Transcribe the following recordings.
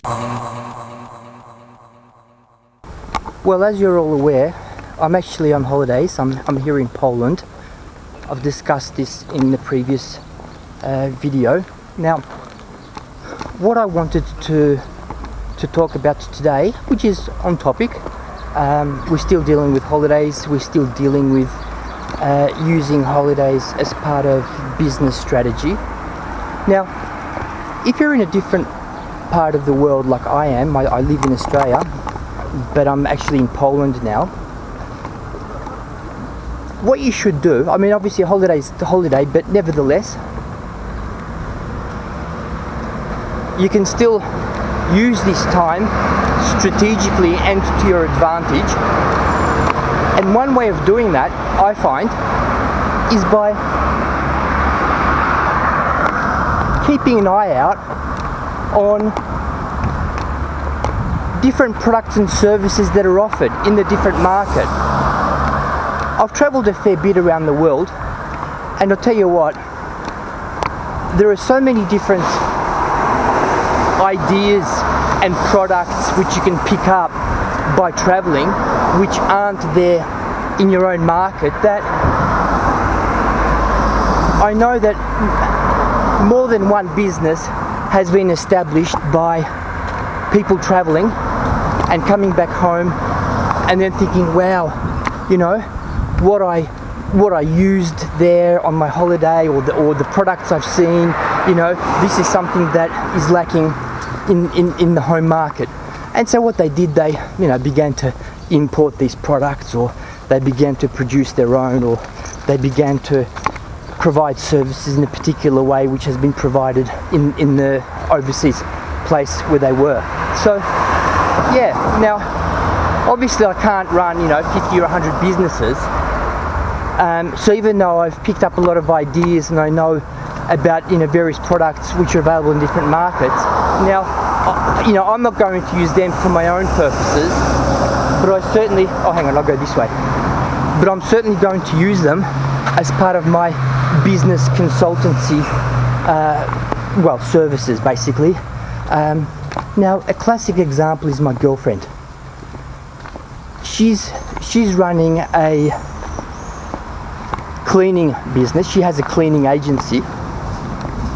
Well, as you're all aware, I'm actually on holidays. I'm here in Poland. I've discussed this in the previous video. Now, what I wanted to talk about today, which is on topic, we're still dealing with holidays. We're still dealing with using holidays as part of business strategy. Now, if you're in a different part of the world like I am, I live in Australia, but I'm actually in Poland now. What you should do, I mean, obviously a holiday is the holiday, but nevertheless, you can still use this time strategically and to your advantage. And one way of doing that, I find, is by keeping an eye out on different products and services that are offered in the different market. I've travelled a fair bit around the world, and I'll tell you what, there are so many different ideas and products which you can pick up by travelling, which aren't there in your own market, that I know that more than one business has been established by people travelling and coming back home and then thinking, wow, you know, what I used there on my holiday, or the products I've seen, you know, this is something that is lacking in the home market. And so what they did, they, you know, began to import these products, or they began to produce their own, or they began to provide services in a particular way which has been provided in the overseas place where they were. So yeah, now obviously I can't run, you know, 50 or 100 businesses, so even though I've picked up a lot of ideas and I know about, you know, various products which are available in different markets, now you know, I'm not going to use them for my own purposes, but I certainly, oh hang on, I'll go this way, but I'm certainly going to use them as part of my business consultancy, well, services basically. Now, a classic example is my girlfriend. She's running a cleaning business. She has a cleaning agency,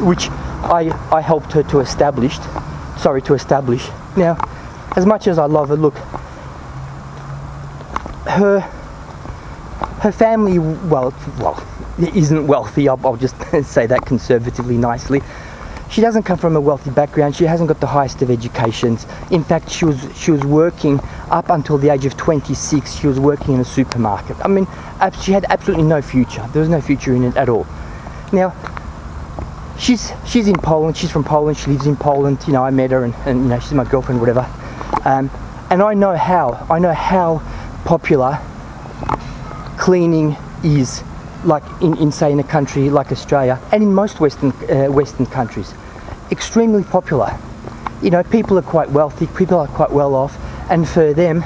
which I helped her to establish. Now, as much as I love her, look, her family, well, isn't wealthy. I'll just say that conservatively, nicely. She doesn't come from a wealthy background. She hasn't got the highest of educations. In fact, she was working up until the age of 26. She was working in a supermarket. I mean, she had absolutely no future. There was no future in it at all. Now, she's in Poland. She's from Poland. She lives in Poland. You know, I met her, and you know, she's my girlfriend, whatever. And I know how popular cleaning is, like in say in a country like Australia, and in most Western countries, extremely popular. You know, people are quite wealthy, people are quite well off, and for them,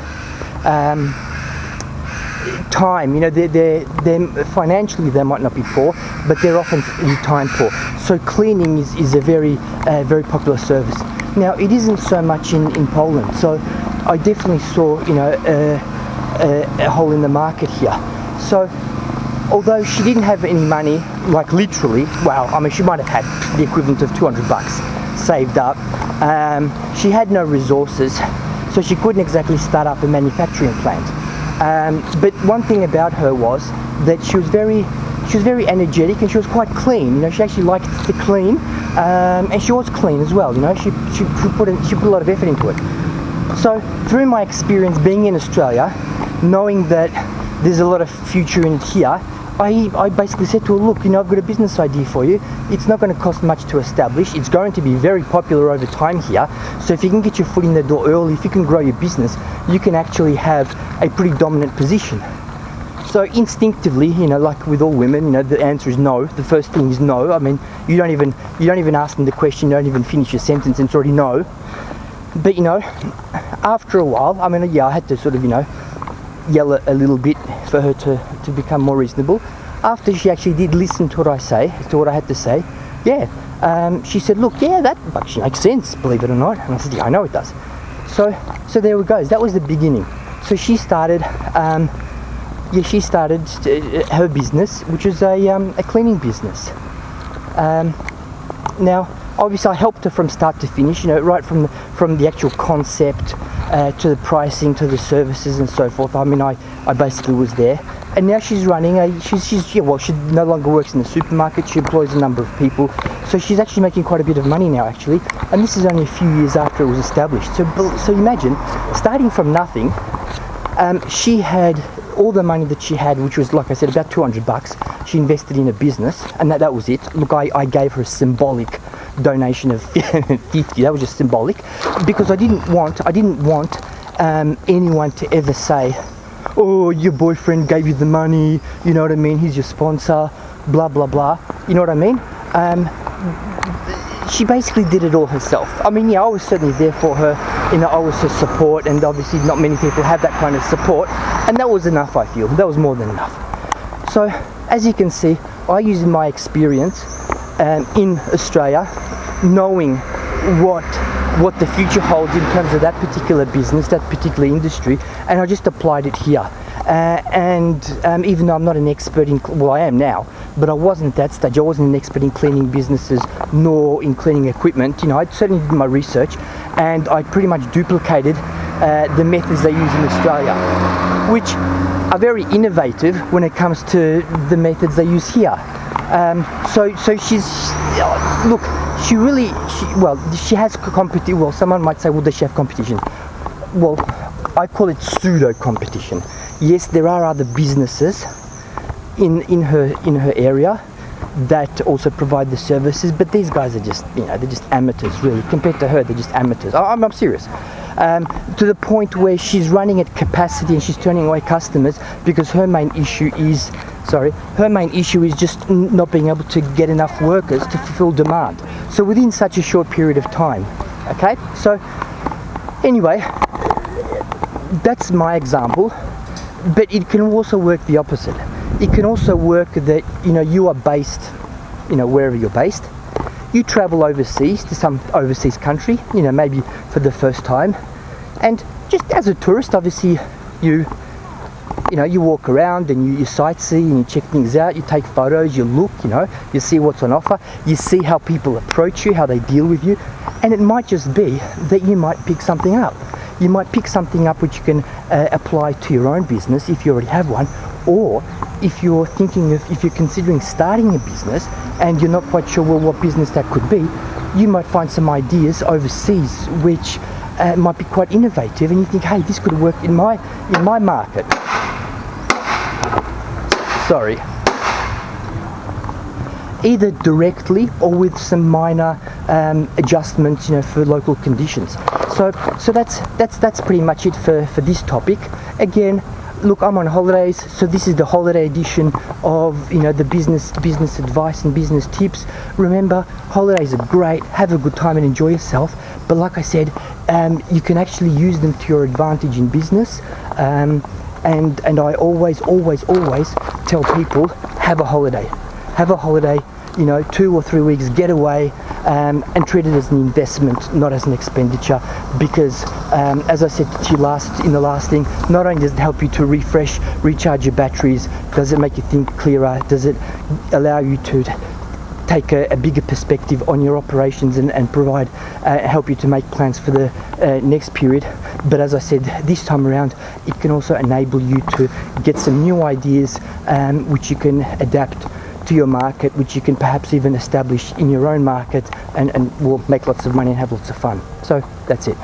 time, you know, they're financially they might not be poor, but they're often time poor. So cleaning is a very popular service. Now, it isn't so much in Poland, so I definitely saw, you know, a hole in the market here. So although she didn't have any money, like literally, well, I mean, she might have had the equivalent of $200 saved up. She had no resources, so she couldn't exactly start up a manufacturing plant. But one thing about her was that she was very energetic, and she was quite clean. You know, she actually liked to clean, and she was clean as well. You know, she put a lot of effort into it. So through my experience being in Australia, knowing that there's a lot of future in it here, I basically said to her, look, you know, I've got a business idea for you. It's not going to cost much to establish. It's going to be very popular over time here. So if you can get your foot in the door early, if you can grow your business, you can actually have a pretty dominant position. So instinctively, you know, like with all women, you know, the answer is no. The first thing is no. I mean, you don't even ask them the question, you don't even finish your sentence, and it's already no. But you know, after a while, I mean, yeah, I had to sort of, you know, yell a little bit for her to become more reasonable. After she actually did listen to what I had to say, yeah, she said, look, yeah, that actually makes sense, believe it or not. And I said, yeah, I know it does. So there we go. That was the beginning. So she started, her business, which was a cleaning business. Now, obviously, I helped her from start to finish. Right from the actual concept to the pricing to the services and so forth. I mean, I basically was there. And now she's running she no longer works in the supermarket. She employs a number of people. So she's actually making quite a bit of money now, actually. And this is only a few years after it was established. So imagine, starting from nothing, she had all the money that she had, which was, like I said, about $200. She invested in a business, and that was it. Look, I gave her a symbolic donation of 50. That was just symbolic, because I didn't want anyone to ever say, oh, your boyfriend gave you the money, you know what I mean, he's your sponsor, blah blah blah, you know what I mean. She basically did it all herself. I mean, yeah, I was certainly there for her, I was her support, and obviously not many people have that kind of support, and that was enough. I feel that was more than enough. So as you can see, I use my experience in Australia, knowing what the future holds in terms of that particular business, that particular industry, and I just applied it here. Even though I'm not an expert in, well, I am now, but I wasn't at that stage. I wasn't an expert in cleaning businesses nor in cleaning equipment. I certainly did my research, and I pretty much duplicated the methods they use in Australia, which are very innovative when it comes to the methods they use here. So she's, look, she has competition. Well, someone might say, well, does she have competition? Well, I call it pseudo competition. Yes, there are other businesses in her area that also provide the services, but these guys are just, they're just amateurs, really. Compared to her, they're just amateurs. I'm serious. To the point where she's running at capacity and she's turning away customers because her main issue is just not being able to get enough workers to fulfill demand. So within such a short period of time, okay? So anyway, that's my example, but it can also work the opposite. It can also work that, you are based, wherever you're based. You travel overseas to some overseas country, maybe for the first time. And just as a tourist, obviously, you walk around and you sightsee and you check things out, you take photos, you look, you see what's on offer, you see how people approach you, how they deal with you. And it might just be that you might pick something up. You might pick something up which you can apply to your own business if you already have one, or if you're considering starting a business and you're not quite sure what business that could be, you might find some ideas overseas which might be quite innovative, and you think, hey, this could work in my market. Sorry. Either directly or with some minor adjustments, for local conditions. So that's pretty much it for this topic. Again, look, I'm on holidays, so this is the holiday edition of the business advice and business tips. Remember, holidays are great. Have a good time and enjoy yourself. But like I said, you can actually use them to your advantage in business. And I always tell people, have a holiday. Have a holiday, 2 or 3 weeks, get away, and treat it as an investment, not as an expenditure, because as I said to you in the last thing, not only does it help you to recharge your batteries, does it make you think clearer, does it allow you to take a bigger perspective on your operations and help you to make plans for the next period. But as I said, this time around, it can also enable you to get some new ideas which you can adapt to your market, which you can perhaps even establish in your own market, and will make lots of money and have lots of fun. So that's it.